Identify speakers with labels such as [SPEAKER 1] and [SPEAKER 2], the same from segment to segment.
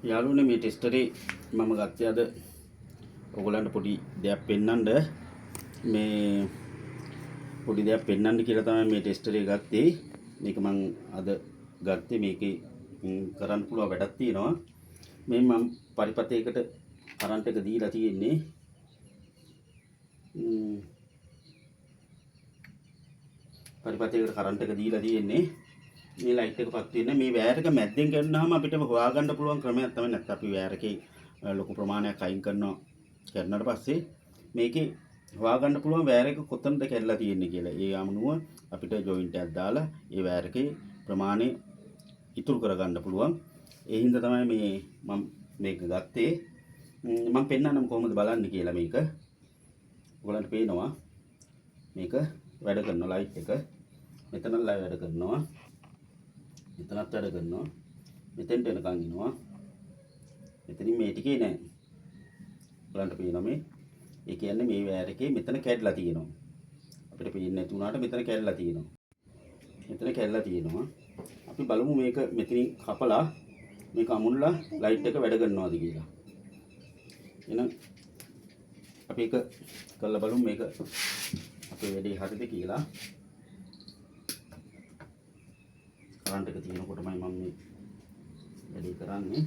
[SPEAKER 1] යාළුවනේ මේ ටෙස්ටරේ මම ගත්තේ අද ඔයගලන්ට පොඩි දෙයක් පෙන්වන්න මේ පොඩි දෙයක් පෙන්වන්න කියලා තමයි මේ ටෙස්ටරේ ගත්තේ. මේක මම අද ගත්තේ මේකේ කරන්න පුළුවන් වැඩක් තියෙනවා. මේ මම පරිපතයකට කරන්ට් එක දීලා තියෙන්නේ. පරිපතයකට කරන්ට් එක දීලා තියෙන්නේ. මේ ලයිට් එක පත් වෙන මේ වයර් එක මැද්දෙන් කරනවාම අපිට හොයාගන්න පුළුවන් ක්‍රමයක් තමයි. නැත්නම් අපි වයර් එකේ ලොකු ප්‍රමාණයක් අයින් කරනාට පස්සේ මේකේ හොයාගන්න පුළුවන් වයර් එක කොතනද කැඩලා තියෙන්නේ කියලා. ඒ අනුව අපිට ජොයින්ට් එකක් දාලා ඒ වයර් එකේ ප්‍රමාණය ඉතුරු කරගන්න පුළුවන්. ඒ හින්දා තමයි මේ මම මේක ගත්තේ. මම පෙන්නන්නම් කොහොමද බලන්නේ කියලා මේක. ඔයගලන්ට පේනවා මේක වැඩ කරන ලයිට් එක. මෙතන වැඩ කරනවා. මෙතනත් වැඩ කරනවා. මෙතෙන්ට එනකන් එනවා. මෙතනින් මේ ටිකේ නෑ. බලන්න පේනවා මේ. ඒ කියන්නේ මේ වයර් එකේ මෙතන කැඩලා තියෙනවා. අපිට පේන්නේ නැති වුණාට මෙතන කැඩලා තියෙනවා. මෙතන කැඩලා තියෙනවා. අපි බලමු මේක මෙතනින් කපලා මේක අමුණලා ලයිට් එක වැඩ කරනවාද කියලා. එහෙනම් අපි ඒක කරලා බලමු මේක අපේ වැඩේ හරියද කියලා. කරන්ට් එක තියෙනකොටමයි මම මේ වැඩේ කරන්නේ.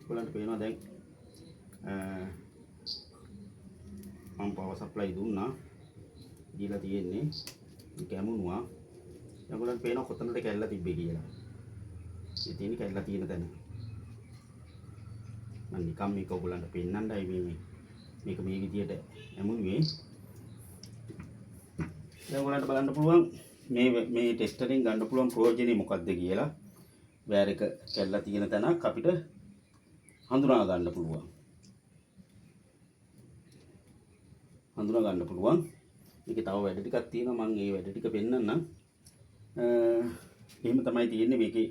[SPEAKER 1] ඔයගලන්ට පේනවා දැන් මම පවර් සප්ලයි දුන්නා. දීලා තියෙන්නේ මේක ඇමුණුවා. දැන් ඔයගලන්ට පේනවා කොතනද කැඩලා තිබ්බේ කියලා. මේ තියෙන්නේ කැඩලා තියෙන තැන. මම නිකම් මේක ඔයගලන්ට පෙන්නන්නයි මේක මේ විදියට ඇමුණුවේ. දැන් ඔයගලන්ට බලන්න පුළුවන් මේ ටෙස්ටරෙන් ගන්න පුළුවන් ප්‍රයෝජනේ මොකක්ද කියලා. වයර් එක කැඩලා තියෙන තැනක් අපිට හඳුනා ගන්න පුළුවන්. මේකේ තව වැඩ ටිකක් තියෙනවා. මම ඒ වැඩ ටික පෙන්නන්නම්. එහෙම තමයි තියෙන්නේ මේකේ.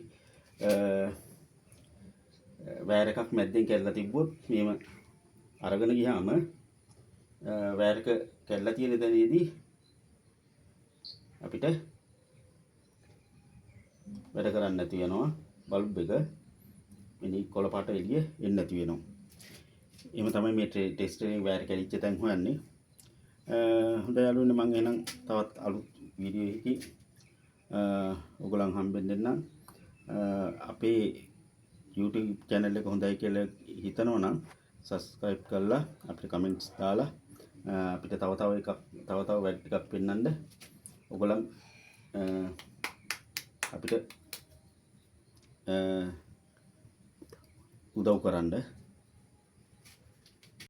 [SPEAKER 1] වයර් එකක් මැද්දෙන් කැඩලා තිබ්බොත් මේව අරගෙන ගියාම වයර් එක කැඩලා තියෙන තැනේදී අපිට වැඩ කරන්න නැති වෙනවා. බල්බ් එක මිනි කොළ පාට එළිය එන්නේ නැති වෙනවා. එහෙම තමයි මේ ටෙස්ටරේ වයර් කැඩිච්ච තැන් හොයන්නේ. හොඳයි යාළුවනේ, මම එහෙනම් තවත් අලුත් වීඩියෝ එකකින් ඔයගොල්ලන් හම්බෙන්න දෙන්නම්. අපේ YouTube channel එක හොඳයි කියලා හිතනවා නම් subscribe කරලා අපිට comments දාලා අපිට තව වැඩ ටිකක් පෙන්වන්න ඔයගොල්ලන් අපිට උදව් කරන්න.